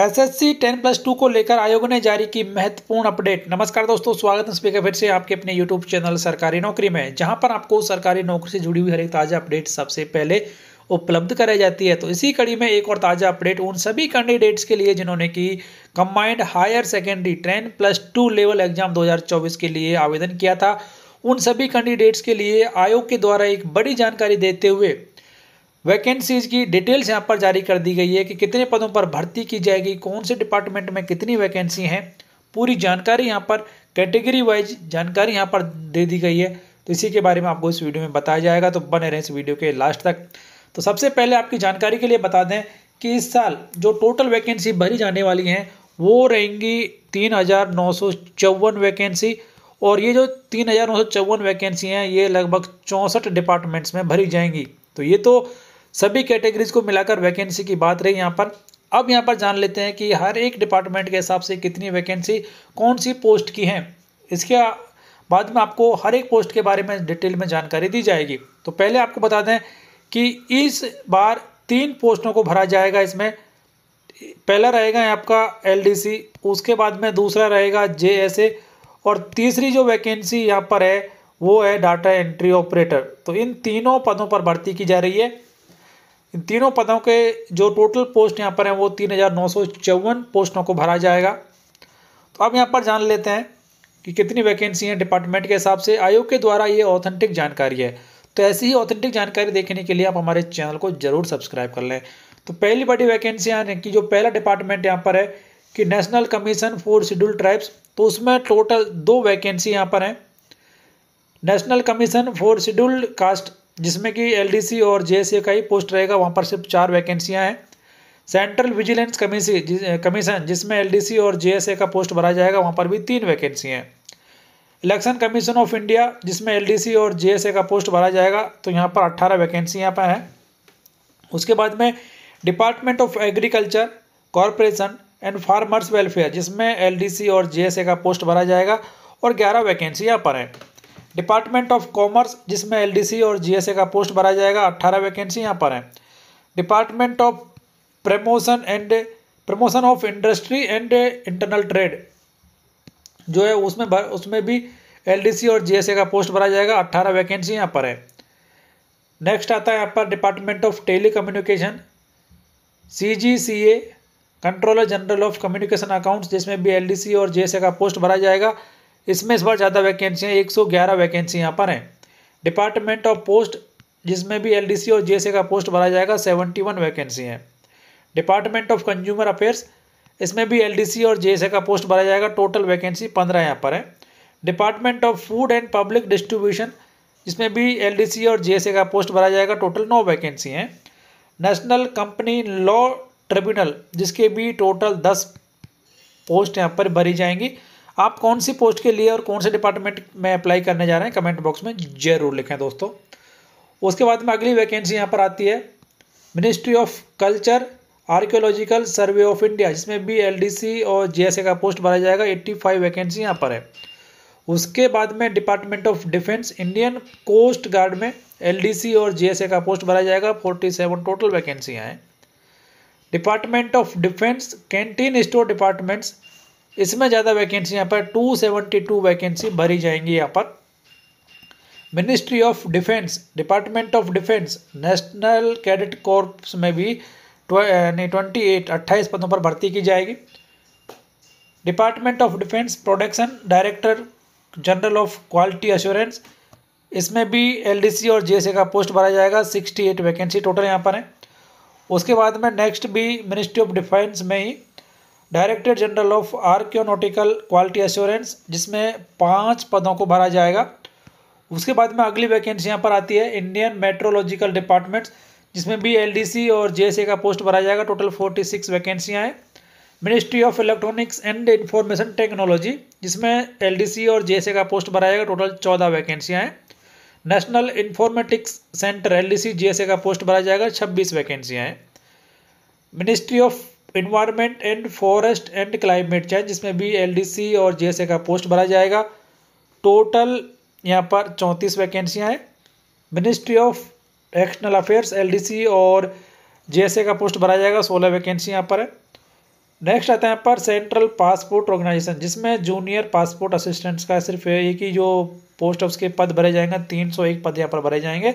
SSC 10+2 को लेकर आयोग ने जारी की महत्वपूर्ण अपडेट। नमस्कार दोस्तों, स्वागत है स्पीकर फिर से आपके अपने यूट्यूब चैनल सरकारी नौकरी में, जहां पर आपको सरकारी नौकरी से जुड़ी हुई हर एक ताज़ा अपडेट सबसे पहले उपलब्ध कराई जाती है। तो इसी कड़ी में एक और ताज़ा अपडेट उन सभी कैंडिडेट्स के लिए जिन्होंने की combined higher secondary 10+2 level exam 2024 के लिए आवेदन किया था। उन सभी कैंडिडेट्स के लिए आयोग के द्वारा एक बड़ी जानकारी देते हुए वैकेंसीज की डिटेल्स यहाँ पर जारी कर दी गई है कि कितने पदों पर भर्ती की जाएगी, कौन से डिपार्टमेंट में कितनी वैकेंसी हैं, पूरी जानकारी यहाँ पर कैटेगरी वाइज जानकारी यहाँ पर दे दी गई है। तो इसी के बारे में आपको इस वीडियो में बताया जाएगा, तो बने रहें इस वीडियो के लास्ट तक। तो सबसे पहले आपकी जानकारी के लिए बता दें कि इस साल जो टोटल वैकेंसी भरी जाने वाली हैं वो रहेंगी 3,954 वैकेंसी, और ये जो 3,954 वैकेंसी हैं ये लगभग 64 डिपार्टमेंट्स में भरी जाएंगी। तो ये तो सभी कैटेगरीज को मिलाकर वैकेंसी की बात रही यहाँ पर। अब यहाँ पर जान लेते हैं कि हर एक डिपार्टमेंट के हिसाब से कितनी वैकेंसी कौन सी पोस्ट की हैं। इसके बाद में आपको हर एक पोस्ट के बारे में डिटेल में जानकारी दी जाएगी। तो पहले आपको बता दें कि इस बार 3 पोस्टों को भरा जाएगा। इसमें पहला रहेगा आपका एलडीसी, उसके बाद में दूसरा रहेगा जेएसए, और तीसरी जो वैकेंसी यहाँ पर है वो है डाटा एंट्री ऑपरेटर। तो इन तीनों पदों पर भर्ती की जा रही है। इन तीनों पदों के जो टोटल पोस्ट यहाँ पर हैं वो 3,954 पोस्टों को भरा जाएगा। तो अब यहाँ पर जान लेते हैं कि कितनी वैकेंसी हैं डिपार्टमेंट के हिसाब से। आयोग के द्वारा ये ऑथेंटिक जानकारी है, तो ऐसी ही ऑथेंटिक जानकारी देखने के लिए आप हमारे चैनल को जरूर सब्सक्राइब कर लें। तो पहली बड़ी वैकेंसी की जो पहला डिपार्टमेंट यहाँ पर है कि national commission for scheduled tribes, तो उसमें टोटल 2 वैकेंसी यहाँ पर हैं। National commission for scheduled caste, जिसमें कि एलडीसी और जेएसए का ही पोस्ट रहेगा, वहाँ पर सिर्फ 4 वैकेंसियाँ हैं। सेंट्रल विजिलेंस कमीशन, जिसमें एलडीसी और जेएसए का पोस्ट भरा जाएगा, वहाँ पर भी 3 वैकेंसी हैं। इलेक्शन कमीशन ऑफ इंडिया, जिसमें एलडीसी और जेएसए का पोस्ट भरा जाएगा, तो यहाँ पर 18 वैकेंसी यहाँ पर हैं। उसके बाद में department of agriculture, corporation and farmers welfare, जिसमें एलडीसी और जेएसए का पोस्ट भरा जाएगा, और 11 वैकेंसी यहाँ पर है। डिपार्टमेंट ऑफ कॉमर्स, जिसमें एलडीसी और जीएसए का पोस्ट भरा जाएगा, 18 वैकेंसी यहाँ पर है। Department of promotion of industry and internal trade जो है उसमें भी एलडीसी और जीएसए का पोस्ट भरा जाएगा, 18 वैकेंसी यहाँ पर है। नेक्स्ट आता है यहाँ पर department of telecommunication, CGCA, controller general of communication accounts, जिसमें भी एलडीसी और जीएसए का पोस्ट भरा जाएगा। इसमें इस बार ज़्यादा वैकेंसियाँ 111 वैकेंसी यहाँ पर हैं। डिपार्टमेंट ऑफ पोस्ट, जिसमें भी एलडीसी और जेएसए का पोस्ट भरा जाएगा, 71 वैकेंसी हैं। डिपार्टमेंट ऑफ कंज्यूमर अफेयर्स, इसमें भी एलडीसी और जेएसए का पोस्ट भरा जाएगा, टोटल वैकेंसी 15 यहाँ पर है। Department of food and public distribution, जिसमें भी एलडीसी और जेएसए का पोस्ट भरा जाएगा, टोटल 9 वैकेंसी हैं। नेशनल कंपनी लॉ ट्रिब्यूनल, जिसके भी टोटल 10 पोस्ट यहाँ पर भरी जाएंगी। आप कौन सी पोस्ट के लिए और कौन से डिपार्टमेंट में अप्लाई करने जा रहे हैं कमेंट बॉक्स में जरूर लिखें दोस्तों। उसके बाद में अगली वैकेंसी यहाँ पर आती है ministry of culture, archaeological survey of India, जिसमें भी एलडीसी और जेएसए का पोस्ट भरा जाएगा, 85 वैकेंसी यहाँ पर है। उसके बाद में department of defence, Indian coast guard में एलडीसी और जेएसए का पोस्ट भरा जाएगा, 47 टोटल वैकेंसियाँ हैं। Department of defence canteen store departments, इसमें ज़्यादा वैकेंसी यहाँ पर 272 वैकेंसी भरी जाएंगी यहाँ पर। Ministry of defence, department of defence, national cadet corps में भी 28 पदों पर भर्ती की जाएगी। Department of defence production director general of quality assurance, इसमें भी एलडीसी और जेएसए का पोस्ट भरा जाएगा, 68 वैकेंसी टोटल यहाँ पर है। उसके बाद में नेक्स्ट भी मिनिस्ट्री ऑफ डिफेंस में ही director general of aeronautical quality assurance, जिसमें 5 पदों को भरा जाएगा। उसके बाद में अगली वैकेंसी यहाँ पर आती है इंडियन मेट्रोलॉजिकल डिपार्टमेंट्स, जिसमें भी एलडीसी और जेएसए का पोस्ट भरा जाएगा, टोटल 46 वैकेंसियाँ हैं। Ministry of electronics and information technology, जिसमें एलडीसी और जेएसए का पोस्ट भरा जाएगा, टोटल 14 वैकेंसियाँ हैं। National informatics centre, LDC JSA का पोस्ट भरा जाएगा, 26 वैकेंसियाँ हैं। Ministry of environment and forest and climate change, जिसमें भी एलडीसी और जेएसए का पोस्ट भरा जाएगा, टोटल यहाँ पर 34 वैकेंसियाँ हैं। Ministry of external affairs, LDC और जेएसए का पोस्ट भरा जाएगा, 16 वैकेंसी यहाँ पर है। नेक्स्ट आता है यहाँ पर सेंट्रल पासपोर्ट ऑर्गेनाइजेशन, जिसमें जूनियर पासपोर्ट असिस्टेंट्स का सिर्फ एक ही जो पोस्ट उसके पद भरे जाएंगे, 301 पद यहाँ पर भरे जाएंगे।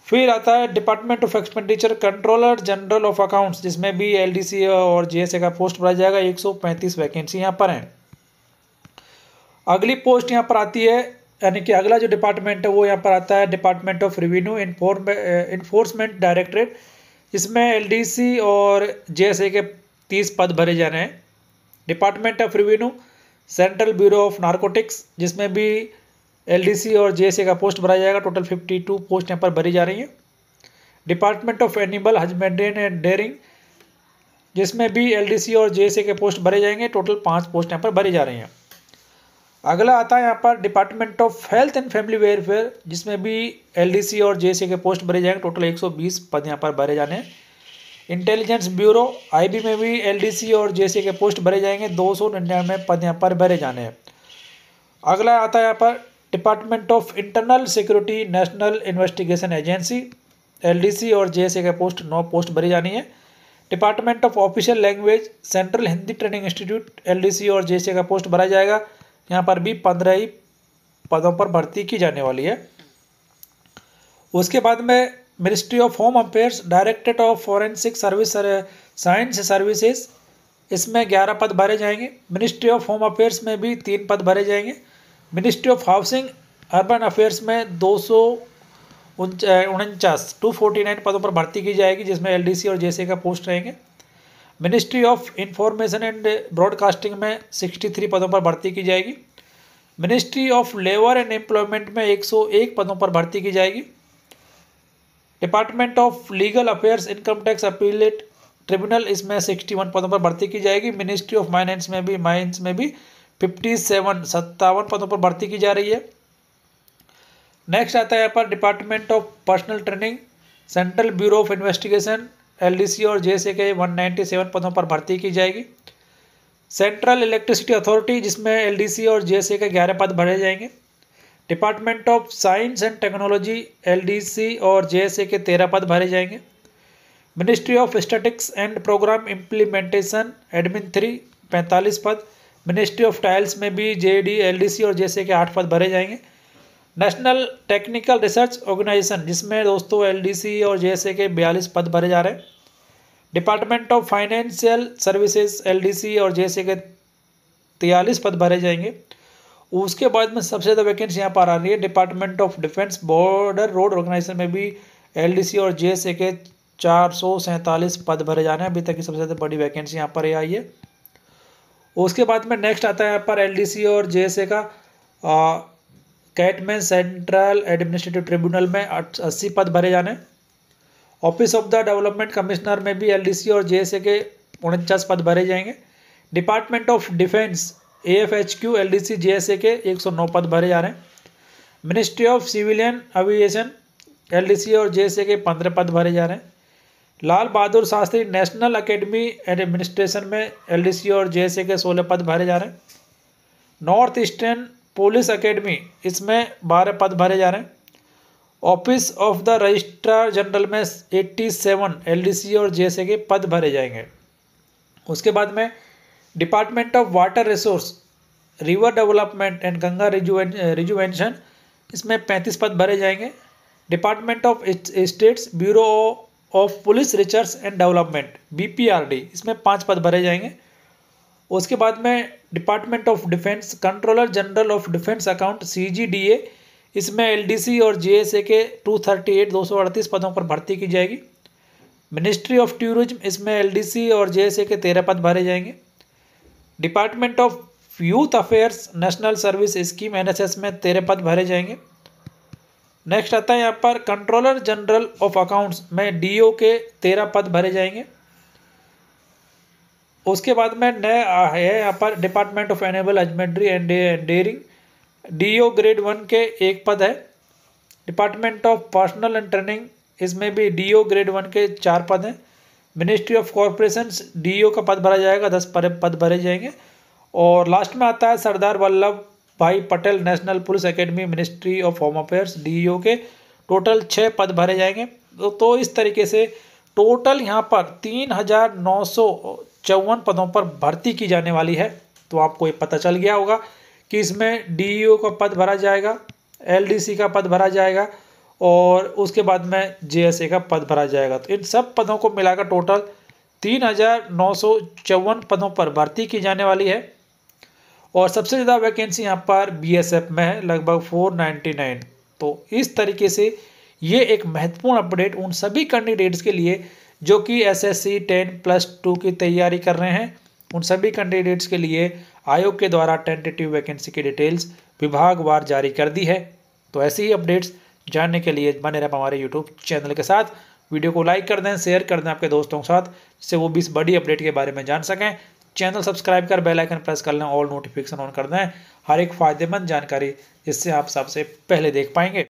फिर आता है department of expenditure controller general of accounts, जिसमें भी एलडीसी और जीएसए का पोस्ट भरा जाएगा। 135 वैकेंसी यहाँ पर है। अगली पोस्ट यहाँ पर आती है, यानी कि अगला जो डिपार्टमेंट है वो यहाँ पर आता है department of revenue enforcement directorate, जिसमें एलडीसी और जेएसए के 30 पद भरे जाने हैं। Department of revenue central bureau of narcotics, जिसमें भी एलडीसी और जेएसए का पोस्ट भरा जाएगा। टोटल 52 पोस्ट यहाँ पर भरी जा रही है। Department of animal husbandry and dairying, जिसमें भी एलडीसी और जेएसए के पोस्ट भरे जाएंगे। टोटल 5 पोस्ट यहाँ पर भरी जा रही हैं। अगला आता है यहाँ पर department of health and family welfare, जिसमें भी एलडीसी और जेएसए के पोस्ट भरे जाएंगे। टोटल 120 पद यहाँ पर भरे जाने हैं। इंटेलिजेंस ब्यूरो आईबी में भी एलडीसी और जेएसए के पोस्ट भरे जाएंगे। 299 पद यहाँ पर भरे जाने हैं। अगला आता है यहाँ पर department of internal security national investigation agency, LDC और जेएसए के पोस्ट 9 पोस्ट भरी जानी है। Department of official language central Hindi training institute, LDC और जेएसए का पोस्ट भरा जाएगा। यहाँ पर भी 15 ही पदों पर भर्ती की जाने वाली है। उसके बाद में ministry of home affairs directorate of forensic service science services, इसमें 11 पद भरे जाएंगे। मिनिस्ट्री ऑफ होम अफेयर्स में भी 3 पद भरे जाएंगे। Ministry of housing urban affairs में 249 पदों पर भर्ती की जाएगी, जिसमें एलडीसी और जेएसए का पोस्ट रहेंगे। Ministry of information and broadcasting में 63 पदों पर भर्ती की जाएगी। Ministry of labour and employment में 101 पदों पर भर्ती की जाएगी। Department of legal affairs income tax appellate tribunal, इसमें 61 पदों पर भर्ती की जाएगी। मिनिस्ट्री ऑफ माइंस में भी 57 पदों पर भर्ती की जा रही है। नेक्स्ट आता है यहाँ पर department of personnel training central bureau of investigation, LDC और जेएसए के 197 पदों पर भर्ती की जाएगी। सेंट्रल इलेक्ट्रिसिटी अथॉरिटी, जिसमें एलडीसी और जेएसए के 11 पद भरे जाएंगे। Department of science and technology, LDC और जेएसए के 13 पद भरे जाएंगे। Ministry of statistics and programme implementation admin 3 45 पद। मिनिस्ट्री ऑफ टाइल्स में भी जेडी, एलडीसी और जेएसए के 8 पद भरे जाएंगे। नेशनल टेक्निकल रिसर्च ऑर्गेनाइजेशन, जिसमें दोस्तों एलडीसी और जेएसए के 42 पद भरे जा रहे हैं। Department of financial services, LDC और जेएसए के 43 पद भरे जाएंगे। उसके बाद में सबसे ज़्यादा वैकेंसी यहाँ पर आ रही है department of defence border road organisation में भी एलडीसी और जेएसए के 447 पद भरे जाने हैं। अभी तक की सबसे ज़्यादा बड़ी वैकेंसी यहाँ पर ये आई है। उसके बाद में नेक्स्ट आता है यहाँ पर एलडीसी और जेएसए का कैटमैन सेंट्रल एडमिनिस्ट्रेटिव ट्रिब्यूनल में 80 पद भरे जाने। Office of the development commissioner में भी एलडीसी और जेएसए के 49 पद भरे जाएंगे। Department of defence AFHQ, LDC JSA के 109 पद भरे जा रहे हैं। Ministry of civilian aviation, LDC और जेएसए के 15 पद भरे जा रहे हैं। Lal Bahadur Shastri national academy administration में एलडीसी और जेएसए के 16 पद भरे जा रहे हैं। नॉर्थ ईस्टर्न पुलिस एकेडमी, इसमें 12 पद भरे जा रहे हैं। Office of the registrar general में 87 एलडीसी और जेएसए के पद भरे जाएंगे। उसके बाद में department of water resource, river development and Ganga rejuvenation, इसमें 35 पद भरे जाएंगे। Department of states bureau of police research and development BPRD, इसमें 5 पद भरे जाएंगे। उसके बाद में department of defence controller general of defence account CGDA, इसमें एलडीसी और जेएसए के 238 पदों पर भर्ती की जाएगी। मिनिस्ट्री ऑफ टूरिज्म, इसमें एलडीसी और जेएसए के 13 पद भरे जाएंगे। Department of youth affairs national service scheme NSS में 13 पद भरे जाएंगे। नेक्स्ट आता है यहाँ पर कंट्रोलर जनरल ऑफ अकाउंट्स में डीओ के 13 पद भरे जाएंगे। उसके बाद में नया है यहाँ पर department of animal husbandry and dairying, DO grade 1 के 1 पद है। Department of personnel and training, इसमें भी डीओ ग्रेड 1 के 4 पद हैं। मिनिस्ट्री ऑफ कॉरपोरेशंस, डीओ का पद भरा जाएगा, 10 पद भरे जाएंगे। और लास्ट में आता है Sardar Vallabhbhai Patel national police academy, ministry of home affairs, DO के टोटल 6 पद भरे जाएंगे। तो इस तरीके से टोटल यहाँ पर 954 पदों पर भर्ती की जाने वाली है। तो आपको ये पता चल गया होगा कि इसमें डीईओ का पद भरा जाएगा, एलडीसी का पद भरा जाएगा और उसके बाद में जेएसए का पद भरा जाएगा। तो इन सब पदों को मिलाकर टोटल 3,954 पदों पर भर्ती की जाने वाली है और सबसे ज़्यादा वैकेंसी यहाँ पर बीएसएफ में है, लगभग 499। तो इस तरीके से ये एक महत्वपूर्ण अपडेट उन सभी कैंडिडेट्स के लिए जो कि एसएससी 10+2 की तैयारी कर रहे हैं, उन सभी कैंडिडेट्स के लिए आयोग के द्वारा टेंटेटिव वैकेंसी की डिटेल्स विभागवार जारी कर दी है। तो ऐसे ही अपडेट्स जानने के लिए बने रहें हमारे यूट्यूब चैनल के साथ। वीडियो को लाइक कर दें, शेयर कर दें आपके दोस्तों के साथ, जिससे वो भी इस बड़ी अपडेट के बारे में जान सकें। चैनल सब्सक्राइब कर बेल आइकन प्रेस कर लें, ऑल नोटिफिकेशन ऑन कर दें, हर एक फ़ायदेमंद जानकारी जिससे आप सबसे पहले देख पाएंगे।